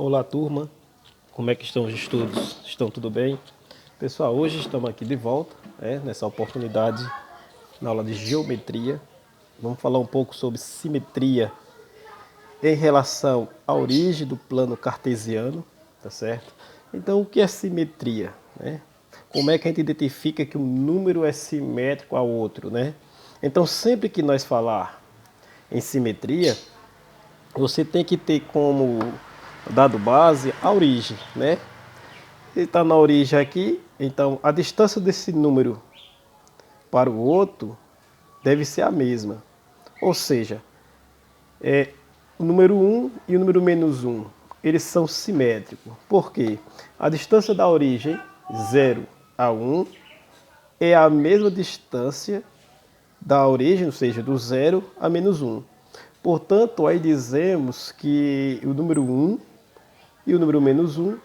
Olá, turma, como é que estão os estudos? Estão tudo bem? Pessoal, hoje estamos aqui de volta, nessa oportunidade, na aula de geometria. Vamos falar um pouco sobre simetria em relação à origem do plano cartesiano, tá certo? Então, o que é simetria, né? Como é que a gente identifica que um número é simétrico ao outro, né? Então, sempre que nós falar em simetria, você tem que ter como dado base a origem, né? Ele está na origem aqui, então a distância desse número para o outro deve ser a mesma. Ou seja, o número 1 e o número menos 1, eles são simétricos. Por quê? A distância da origem, 0 a 1, é a mesma distância da origem, ou seja, do 0 a menos 1. Portanto, aí dizemos que o número 1 e o número menos 1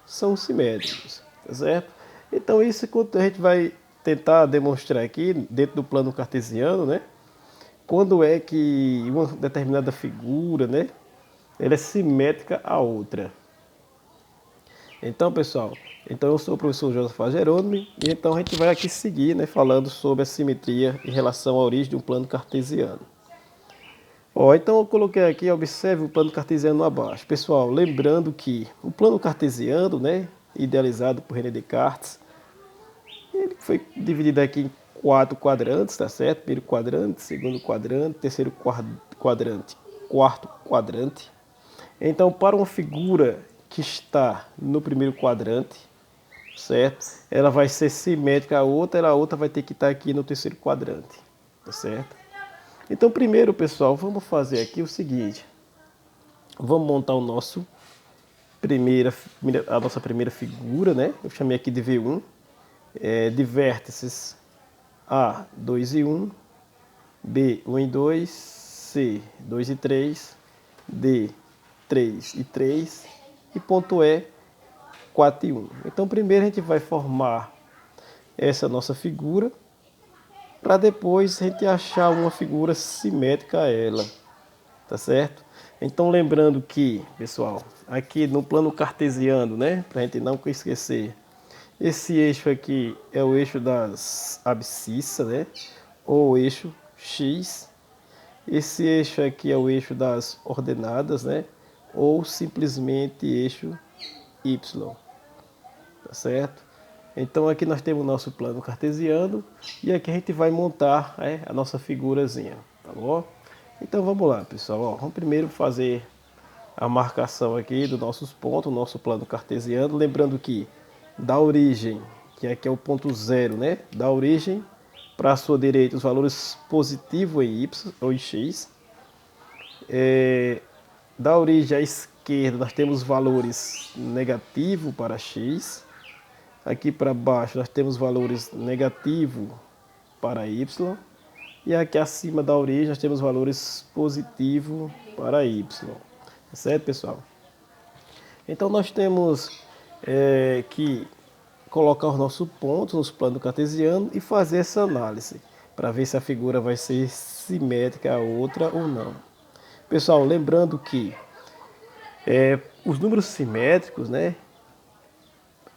são simétricos, tá certo? Então isso a gente vai tentar demonstrar aqui dentro do plano cartesiano, né? Quando é que uma determinada figura, né, ela é simétrica à outra. Então, pessoal, eu sou o professor Josafá Jerônimo e então a gente vai aqui seguir, né, falando sobre a simetria em relação à origem de um plano cartesiano. Então eu coloquei aqui, observe o plano cartesiano abaixo. Pessoal, lembrando que o plano cartesiano, né, idealizado por René Descartes, ele foi dividido aqui em 4 quadrantes, tá certo? Primeiro quadrante, segundo quadrante, terceiro quadrante, quarto quadrante. Então, para uma figura que está no primeiro quadrante, certo? Ela vai ser simétrica à outra, a outra vai ter que estar aqui no terceiro quadrante, tá certo? Então, primeiro, pessoal, vamos fazer aqui o seguinte. Vamos montar a nossa primeira figura, né? Eu chamei aqui de V1, de vértices A, 2 e 1, B, 1 e 2, C, 2 e 3, D, 3 e 3 e ponto E, 4 e 1. Então, primeiro a gente vai formar essa nossa figura, para depois a gente achar uma figura simétrica a ela, tá certo? Então, lembrando que, pessoal, aqui no plano cartesiano, né, para a gente não esquecer, esse eixo aqui é o eixo das abscissas, né, ou eixo X. Esse eixo aqui é o eixo das ordenadas, né, ou simplesmente eixo Y, tá certo? Então aqui nós temos o nosso plano cartesiano e aqui a gente vai montar a nossa figurazinha, tá bom? Então vamos lá, pessoal. Vamos primeiro fazer a marcação aqui dos nossos pontos, o nosso plano cartesiano. Lembrando que da origem, que aqui é o ponto 0, né? Da origem para a sua direita os valores positivos em y ou em x. Da origem à esquerda nós temos valores negativos para x. Aqui para baixo nós temos valores negativos para y. E aqui acima da origem nós temos valores positivos para y. Tá certo, pessoal? Então nós temos que colocar os nossos pontos nos planos cartesianos e fazer essa análise para ver se a figura vai ser simétrica a outra ou não. Pessoal, lembrando que os números simétricos, né,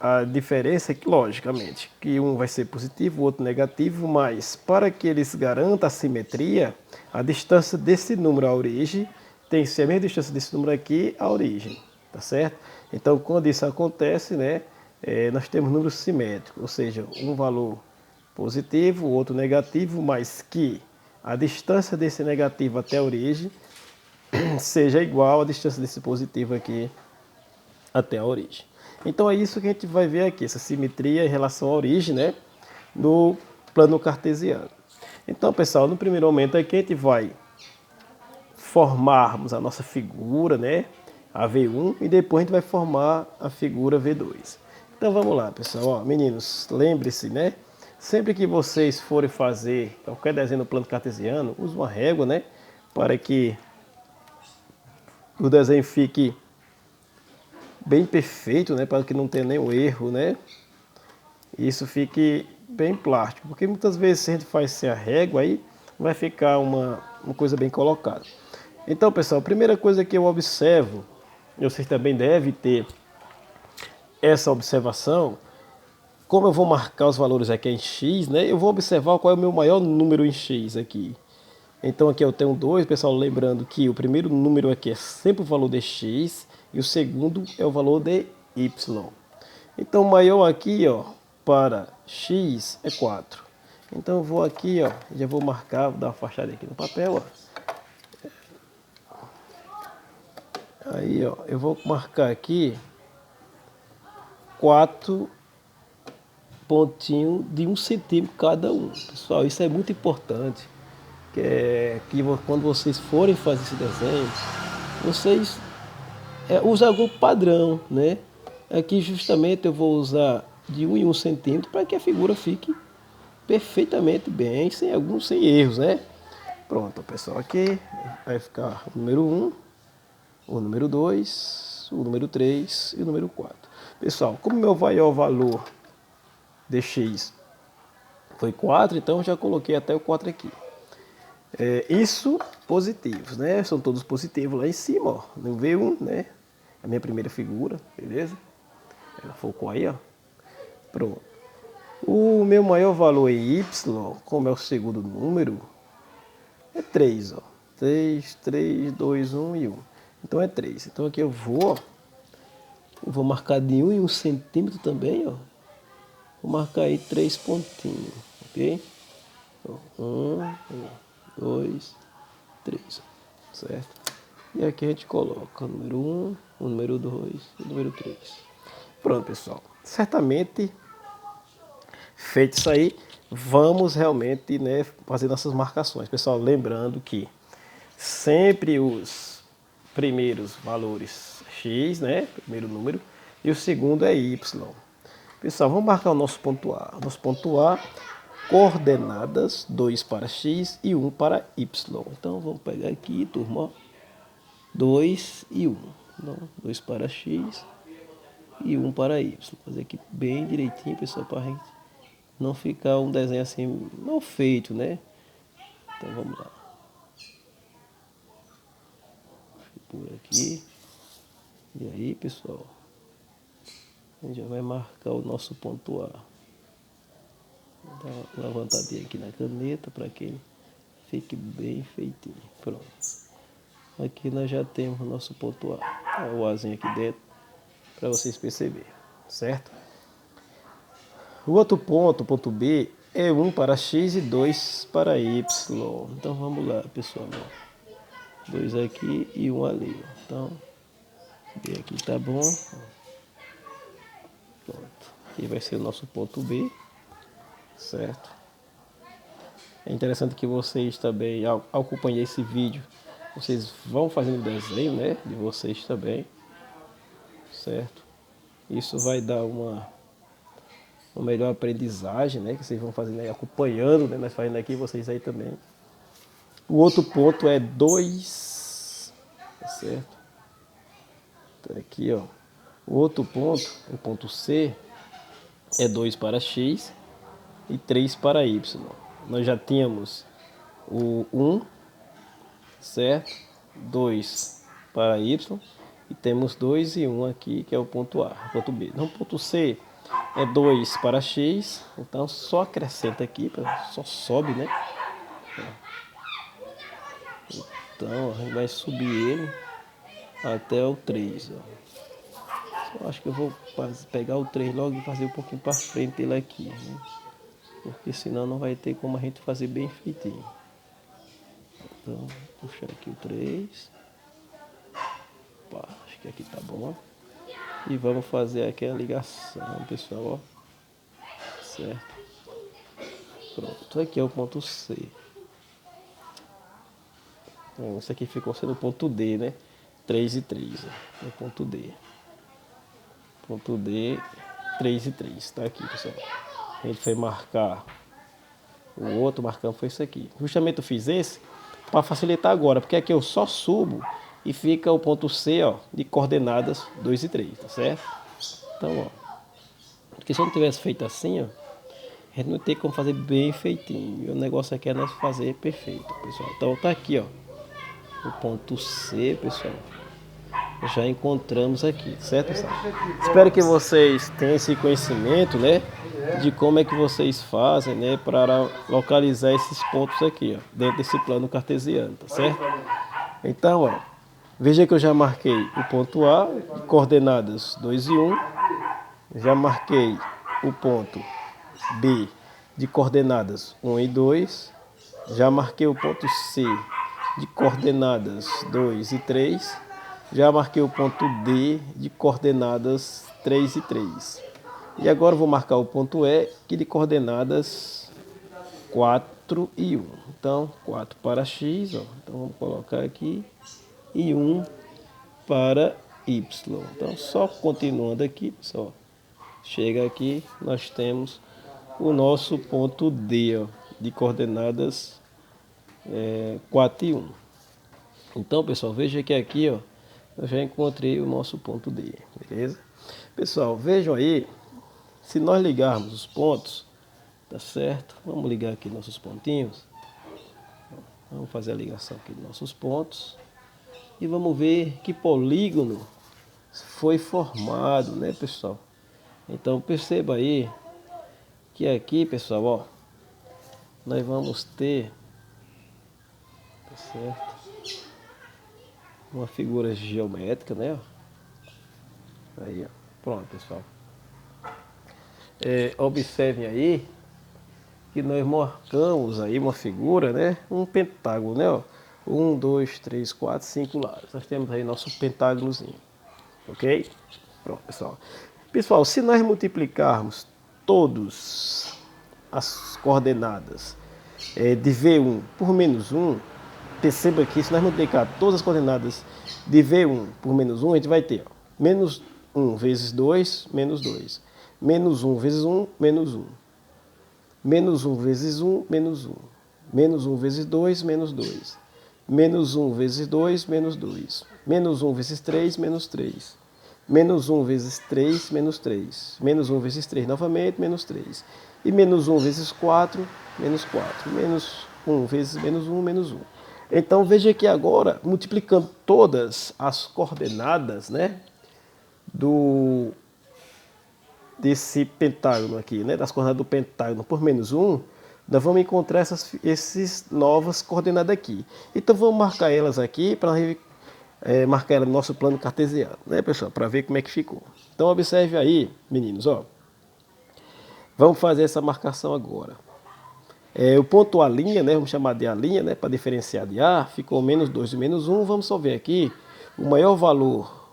a diferença é que, logicamente, que um vai ser positivo, o outro negativo, mas para que eles garantam a simetria, a distância desse número à origem tem que ser a mesma distância desse número aqui à origem, tá certo? Então, quando isso acontece, né, nós temos números simétricos, ou seja, um valor positivo, o outro negativo, mas que a distância desse negativo até a origem seja igual à distância desse positivo aqui até a origem. Então é isso que a gente vai ver aqui, essa simetria em relação à origem, né, no plano cartesiano. Então, pessoal, no primeiro momento aqui a gente vai formarmos a nossa figura, né, a V1, e depois a gente vai formar a figura V2. Então vamos lá, pessoal. Ó, meninos, lembre-se, né, sempre que vocês forem fazer qualquer desenho no plano cartesiano, use uma régua, né, para que o desenho fique bem perfeito, né, para que não tenha nenhum erro, né? Isso fique bem plástico, porque muitas vezes se a gente faz sem a régua aí vai ficar uma coisa bem colocada. Então, pessoal, a primeira coisa que eu observo Vocês também devem ter essa observação. Como eu vou marcar os valores aqui em x, né? Eu vou observar qual é o meu maior número em x aqui. Então aqui eu tenho 2, pessoal, lembrando que o primeiro número aqui é sempre o valor de x e o segundo é o valor de y. Então o maior aqui, ó, para x é 4. Então eu vou aqui, ó, já vou marcar, vou dar uma afastada aqui no papel, ó. Aí, ó, eu vou marcar aqui 4 pontinhos de 1 centímetro cada um. Pessoal, isso é muito importante. Que quando vocês forem fazer esse desenho, vocês usam algum padrão, né? Aqui justamente eu vou usar de 1 em 1 centímetro para que a figura fique perfeitamente bem, sem erros, né? Pronto, pessoal, aqui vai ficar o número 1, o número 2, o número 3 e o número 4. Pessoal, como meu maior valor de x foi 4, então eu já coloquei até o 4 aqui. Isso positivos, né? São todos positivos lá em cima, ó. No V1, né? A minha primeira figura, beleza? Ela focou aí, ó. Pronto. O meu maior valor em y, como é o segundo número, é 3, ó. 3, 3, 2, 1 e 1. Então é 3. Então aqui eu vou marcar de 1 em 1 centímetro também, ó. Vou marcar aí 3 pontinhos, ok? 1, 2, 3, certo? E aqui a gente coloca o número 1, o número 2 e o número 3. Pronto, pessoal. Certamente, feito isso aí, vamos realmente, né, fazer nossas marcações. Pessoal, lembrando que sempre os primeiros valores x, né, primeiro número, e o segundo é y. Pessoal, vamos marcar o nosso ponto A. Nosso ponto A, coordenadas 2 para x e 1 para y. Então, vamos pegar aqui, turma, 2 e 1. Então, 2 para x e 1 para y. Vou fazer aqui bem direitinho, pessoal, para a gente não ficar um desenho assim mal feito, né? Então, vamos lá. Por aqui. E aí, pessoal, a gente já vai marcar o nosso ponto A. Vou dar uma levantadinha aqui na caneta para que ele fique bem feitinho. Pronto. Aqui nós já temos o nosso ponto A. O Azinho aqui dentro, para vocês perceberem, certo? O outro ponto, ponto B, é 1 para x e 2 para y. Então vamos lá, pessoal. 2 aqui e 1 ali. Então, B aqui tá bom. Pronto. Aqui vai ser o nosso ponto B, certo? É interessante que vocês também, ao acompanhar esse vídeo, vocês vão fazendo o desenho, né, de vocês também, certo? Isso vai dar uma melhor aprendizagem, né, que vocês vão fazendo aí, acompanhando, né, nós fazendo aqui, vocês aí também. O outro ponto é 2, tá certo? Então aqui, ó, o outro ponto, o ponto C, é 2 para x e 3 para y. Nós já tínhamos o 1, certo? 2 para y e temos 2 e 1 aqui, que é o ponto A, o ponto B. Então, o ponto C é 2 para x, então só acrescenta aqui, só sobe, né? Então, a gente vai subir ele até o 3, ó. Só acho que eu vou pegar o 3 logo e fazer um pouquinho para frente ele aqui, né? Porque senão não vai ter como a gente fazer bem feitinho. Então, vou puxar aqui o 3. Opa, acho que aqui tá bom. E vamos fazer aqui a ligação, pessoal, ó. Certo? Pronto, aqui é o ponto C. Então, isso aqui ficou sendo o ponto D, né? 3 e 3, ó. É o ponto D. Ponto D, 3 e 3. Tá aqui, pessoal. A gente foi marcar o outro, marcando foi isso aqui. Justamente eu fiz esse para facilitar agora, porque aqui eu só subo e fica o ponto C, ó, de coordenadas 2 e 3, tá certo? Então, ó, porque se eu não tivesse feito assim, ó, a gente não tem como fazer bem feitinho. E o negócio aqui é nós fazer perfeito, pessoal. Então tá aqui, ó, o ponto C, pessoal. já encontramos aqui, certo, pessoal? Espero que vocês tenham esse conhecimento, né, de como é que vocês fazem, né, para localizar esses pontos aqui, ó, dentro desse plano cartesiano, tá certo? Então, ó, veja que eu já marquei o ponto A, coordenadas 2 e 1, já marquei o ponto B de coordenadas 1 e 2, já marquei o ponto C de coordenadas 2 e 3, já marquei o ponto D de coordenadas 3 e 3. E agora vou marcar o ponto E, que de coordenadas 4 e 1. Então, 4 para X, ó. Então vamos colocar aqui, e 1 para Y. Então, só continuando aqui, pessoal, chega aqui, nós temos o nosso ponto D, ó, de coordenadas 4 e 1. Então, pessoal, veja que aqui, ó, eu já encontrei o nosso ponto D, beleza? Pessoal, vejam aí, se nós ligarmos os pontos, tá certo? Vamos ligar aqui nossos pontinhos. Vamos fazer a ligação aqui dos nossos pontos. E vamos ver que polígono foi formado, né, pessoal? Então, perceba aí que aqui, pessoal, ó, nós vamos ter, tá certo? Uma figura geométrica, né? Aí, ó. Pronto, pessoal. Observem aí que nós marcamos aí uma figura, né? Um pentágono, né? Ó. 1, 2, 3, 4, 5 lados. Nós temos aí nosso pentágonozinho. Ok? Pronto, pessoal. Pessoal, se nós multiplicarmos todas as coordenadas de V1 por menos 1, perceba que se nós multiplicar todas as coordenadas de V1 por menos 1, a gente vai ter ó, menos 1 vezes 2, menos 2. Menos 1 vezes 1, menos 1. Menos 1 vezes 1, menos 1. Menos 1 vezes 2, menos 2. Menos 1 vezes 2, menos 2. Menos 1 vezes 3, menos 3. Menos 1 vezes 3, menos 3. Menos 1 vezes 3 novamente, menos 3. E menos 1 vezes 4, menos 4. Menos 1 vezes menos 1, menos 1. Então veja que agora, multiplicando todas as coordenadas, né, desse pentágono aqui, né, das coordenadas do pentágono por menos 1, nós vamos encontrar essas novas coordenadas aqui. Então vamos marcar elas aqui para marcar ela no nosso plano cartesiano, né, pessoal, para ver como é que ficou. Então observe aí, meninos, ó. Vamos fazer essa marcação agora. O ponto A', né, vamos chamar de A', né, para diferenciar de A, ficou menos 2 e menos 1. Vamos só ver aqui o maior valor,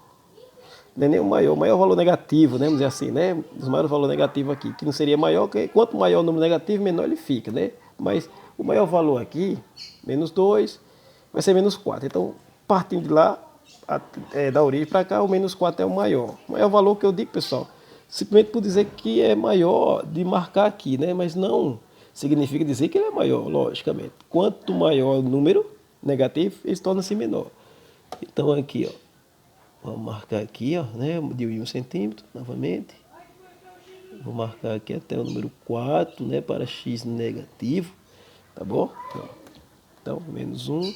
não é nem o maior valor negativo, né, vamos dizer assim, né, o maior valor negativo aqui, que não seria maior, que quanto maior o número negativo, menor ele fica, né, mas o maior valor aqui, menos 2, vai ser menos 4. Então, partindo de lá, da origem para cá, o menos 4 é o maior. O maior valor que eu digo, pessoal, simplesmente por dizer que é maior de marcar aqui, né, mas não significa dizer que ele é maior, logicamente. Quanto maior o número negativo, ele torna-se menor. Então aqui, ó, vamos marcar aqui, ó, né, de 1 centímetro, novamente. Vou marcar aqui até o número 4, né, para x negativo, tá bom? Então, menos 1,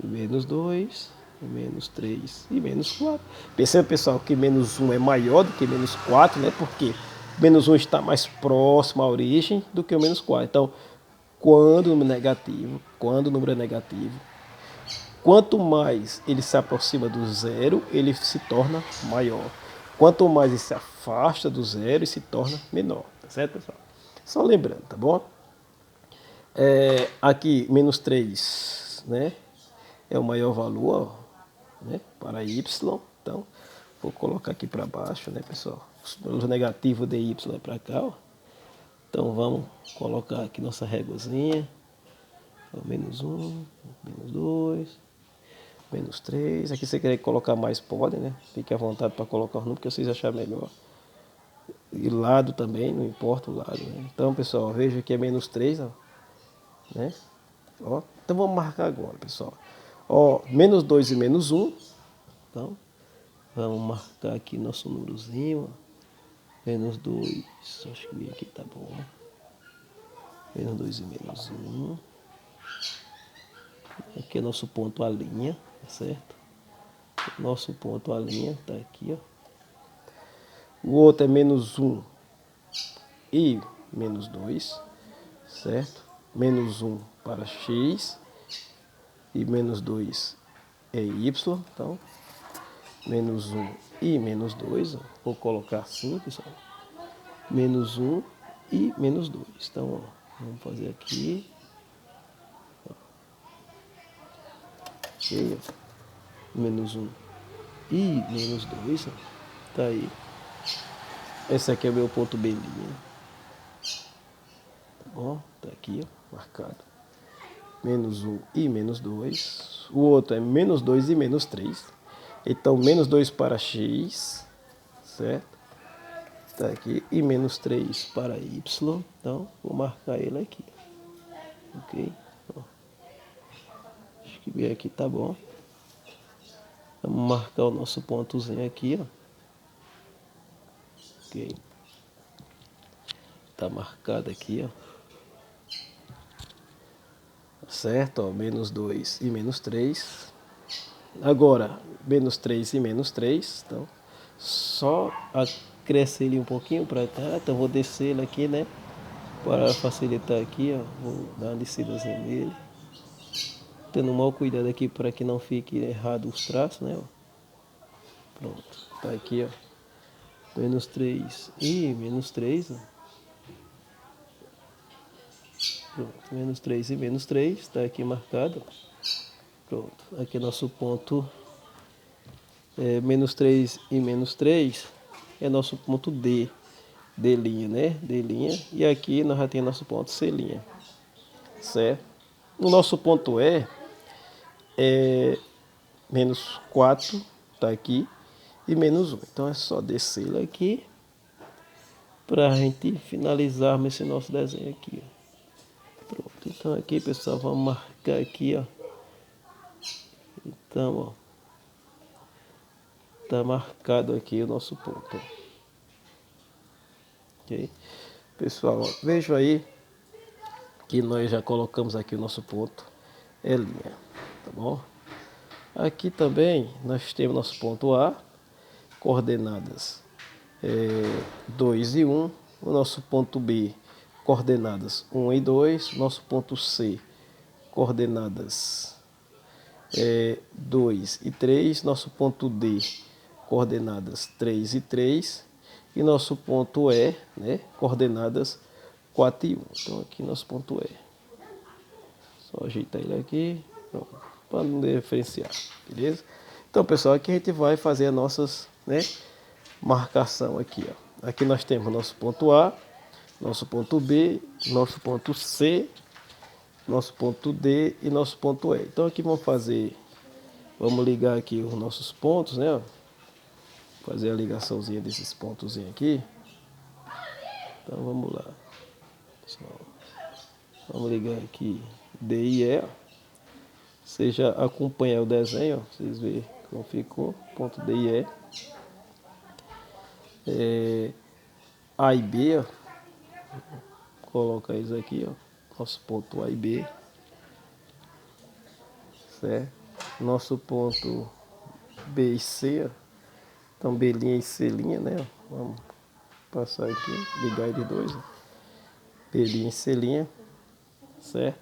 menos 2, menos 3 e menos 4. Perceba, pessoal, que menos 1 é maior do que menos 4, né, porque menos 1 está mais próximo à origem do que o menos 4. Então, quando o número é negativo, quanto mais ele se aproxima do zero, ele se torna maior. Quanto mais ele se afasta do zero, ele se torna menor. Tá certo, pessoal? Só lembrando, tá bom? Aqui, menos 3, né? É o maior valor, né, para y. Então, vou colocar aqui para baixo, né, pessoal? O negativo de y é para cá, ó. Então, vamos colocar aqui nossa réguazinha. Menos 1, menos 2, menos 3. Aqui você quer colocar mais, pode, né? Fique à vontade para colocar o número que vocês acharem melhor. E lado também, não importa o lado, né? Então, pessoal, veja que é menos 3, ó, né? Ó, então vamos marcar agora, pessoal. Ó, menos 2 e menos 1. Então, vamos marcar aqui nosso númerozinho, ó. Menos 2, acho que aqui tá bom. Menos 2 e menos 1. Aqui é nosso ponto A', tá certo? Nosso ponto, a linha, tá aqui, ó. O outro é menos 1 e menos 2, certo? Menos 1 para x e menos 2 é y, então menos 1 e menos 2, ó. Vou colocar assim, pessoal. Menos 1 e menos 2. Então, ó, vamos fazer aqui. Ok, ó. Menos 1 e menos 2, ó. Tá aí. Esse aqui é o meu ponto B'. Tá bom? Tá aqui, ó, marcado. Menos 1 e menos 2. O outro é menos 2 e menos 3. Então, menos 2 para x, certo? Tá aqui. E menos 3 para y. Então, vou marcar ele aqui. Ok? Ó. Acho que bem aqui tá bom. Vamos marcar o nosso pontozinho aqui, ó. Ok. Tá marcado aqui, ó. Certo, ó, menos 2 e menos 3. Agora, menos 3 e menos 3. Então, só acrescer ele um pouquinho para cá. Então, vou descer ele aqui, né? Para facilitar aqui, ó. Vou dar uma descidazinha nele. Tendo um mau cuidado aqui para que não fique errado os traços, né? Ó. Pronto, tá aqui, ó. Menos 3 e menos 3, ó. Pronto, menos 3 e menos 3, está aqui marcado. Pronto, aqui é nosso ponto menos 3 e menos 3 é nosso ponto D, D', né? D', e aqui nós já temos nosso ponto C', certo? O nosso ponto é menos 4, tá aqui, e menos 1. Então é só descer aqui para a gente finalizarmos esse nosso desenho aqui, ó. Pronto, então aqui, pessoal, vamos marcar aqui, ó. Então, ó, tá marcado aqui o nosso ponto, ó. Ok? Pessoal, ó, vejam aí que nós já colocamos aqui o nosso ponto, é linha, tá bom? Aqui também nós temos nosso ponto A, coordenadas 2 e 1, o nosso ponto B, coordenadas 1 e 2, nosso ponto C, coordenadas 2 e 3, nosso ponto D, coordenadas 3 e 3, e nosso ponto E, né, coordenadas 4 e 1. Então aqui nosso ponto E. Só ajeitar ele aqui, para não diferenciar, beleza? Então, pessoal, aqui a gente vai fazer as nossas, né, marcação aqui, ó. Aqui nós temos nosso ponto A, nosso ponto B, nosso ponto C, nosso ponto D e nosso ponto E. Então aqui vamos ligar aqui os nossos pontos, né? Fazer a ligaçãozinha desses pontos aqui. Então vamos lá. Vamos ligar aqui D e E. Você já acompanha o desenho, ó, vocês verem como ficou. Ponto D e E. A e B, ó. Coloca isso aqui, ó. Nosso ponto A e B. Certo? Nosso ponto B e C, ó. Então B' e C', né? Vamos passar aqui, ligar ele dois, ó. B' e C', certo?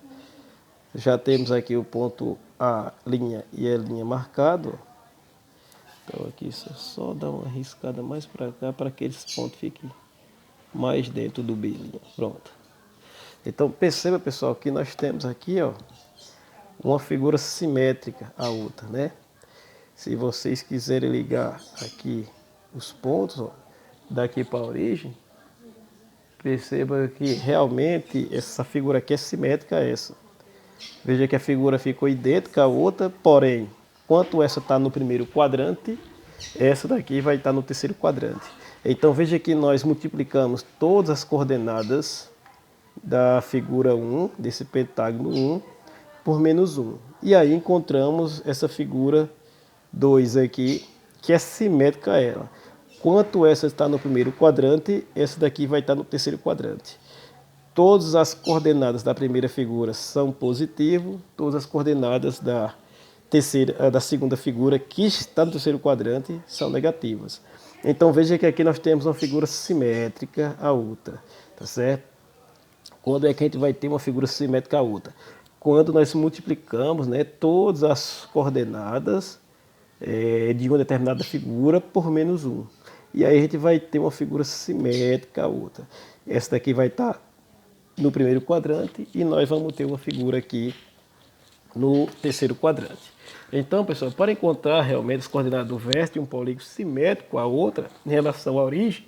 Já temos aqui o ponto A' e E' marcado. Então aqui só dá uma riscada mais para cá para que esse ponto fique mais dentro do B'. Pronto. Então perceba, pessoal, que nós temos aqui, ó, uma figura simétrica à outra, né? Se vocês quiserem ligar aqui os pontos, ó, daqui para a origem, perceba que realmente essa figura aqui é simétrica a essa. Veja que a figura ficou idêntica à outra, porém, enquanto essa está no primeiro quadrante, essa daqui vai estar no terceiro quadrante. Então veja que nós multiplicamos todas as coordenadas da figura 1, desse pentágono 1, por menos 1. E aí encontramos essa figura 2 aqui, que é simétrica a ela. Quanto essa está no primeiro quadrante, essa daqui vai estar no terceiro quadrante. Todas as coordenadas da primeira figura são positivas, todas as coordenadas da da segunda figura que está no terceiro quadrante são negativas. Então veja que aqui nós temos uma figura simétrica a outra, tá certo? Quando é que a gente vai ter uma figura simétrica a outra? Quando nós multiplicamos, né, todas as coordenadas de uma determinada figura por menos 1. E aí a gente vai ter uma figura simétrica a outra. Essa daqui vai estar no primeiro quadrante e nós vamos ter uma figura aqui no terceiro quadrante. Então, pessoal, para encontrar realmente as coordenadas do vértice de um polígono simétrico à outra, em relação à origem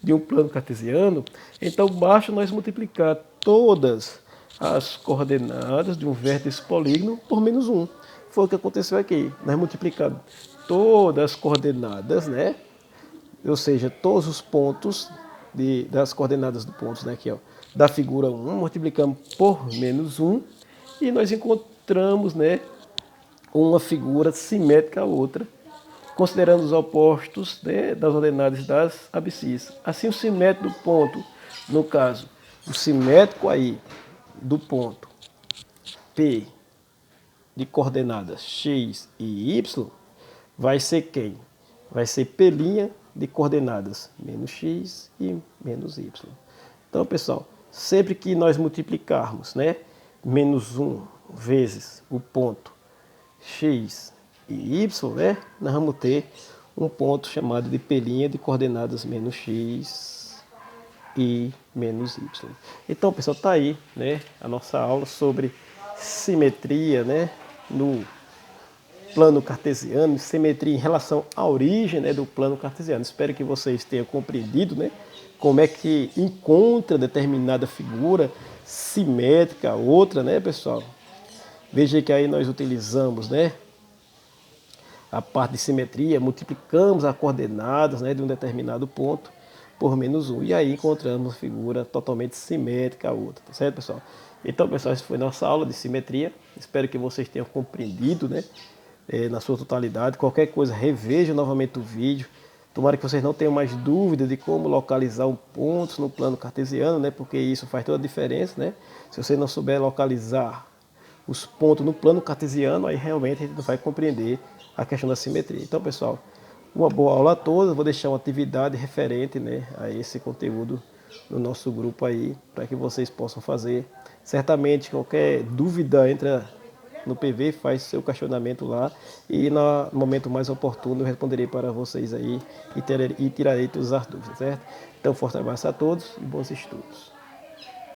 de um plano cartesiano, então basta nós multiplicar todas as coordenadas de um vértice desse polígono por menos 1. Foi o que aconteceu aqui. Nós multiplicamos todas as coordenadas, né? Ou seja, todos os pontos das coordenadas do pontos, né? Aqui, ó, da figura 1, multiplicamos por menos 1 e nós encontramos, né, uma figura simétrica a outra, considerando os opostos, né, das ordenadas das abscissas. Assim, o simétrico do ponto, no caso, o simétrico aí do ponto P de coordenadas x e y vai ser quem? Vai ser P' de coordenadas menos x e menos y. Então, pessoal, sempre que nós multiplicarmos, né, menos 1 vezes o ponto x e y, né, nós vamos ter um ponto chamado de P' de coordenadas menos x e menos y. Então, pessoal, está aí, né, a nossa aula sobre simetria, né, no plano cartesiano, simetria em relação à origem, né, do plano cartesiano. Espero que vocês tenham compreendido, né, como é que encontra determinada figura simétrica a outra, né, pessoal? Veja que aí nós utilizamos, né, a parte de simetria, multiplicamos as coordenadas, né, de um determinado ponto por menos 1. E aí encontramos uma figura totalmente simétrica a outra, tá certo, pessoal? Então, pessoal, essa foi nossa aula de simetria. Espero que vocês tenham compreendido, né, na sua totalidade. Qualquer coisa, reveja novamente o vídeo. Tomara que vocês não tenham mais dúvida de como localizar um ponto no plano cartesiano, né, porque isso faz toda a diferença, né? Se você não souber localizar os pontos no plano cartesiano, aí realmente a gente não vai compreender a questão da simetria. Então, pessoal, uma boa aula a todos. Vou deixar uma atividade referente, né, a esse conteúdo no nosso grupo aí, para que vocês possam fazer. Certamente, qualquer dúvida, entra no PV, faz seu questionamento lá e no momento mais oportuno eu responderei para vocês aí e tirarei todas as dúvidas, certo? Então, forte abraço a todos e bons estudos.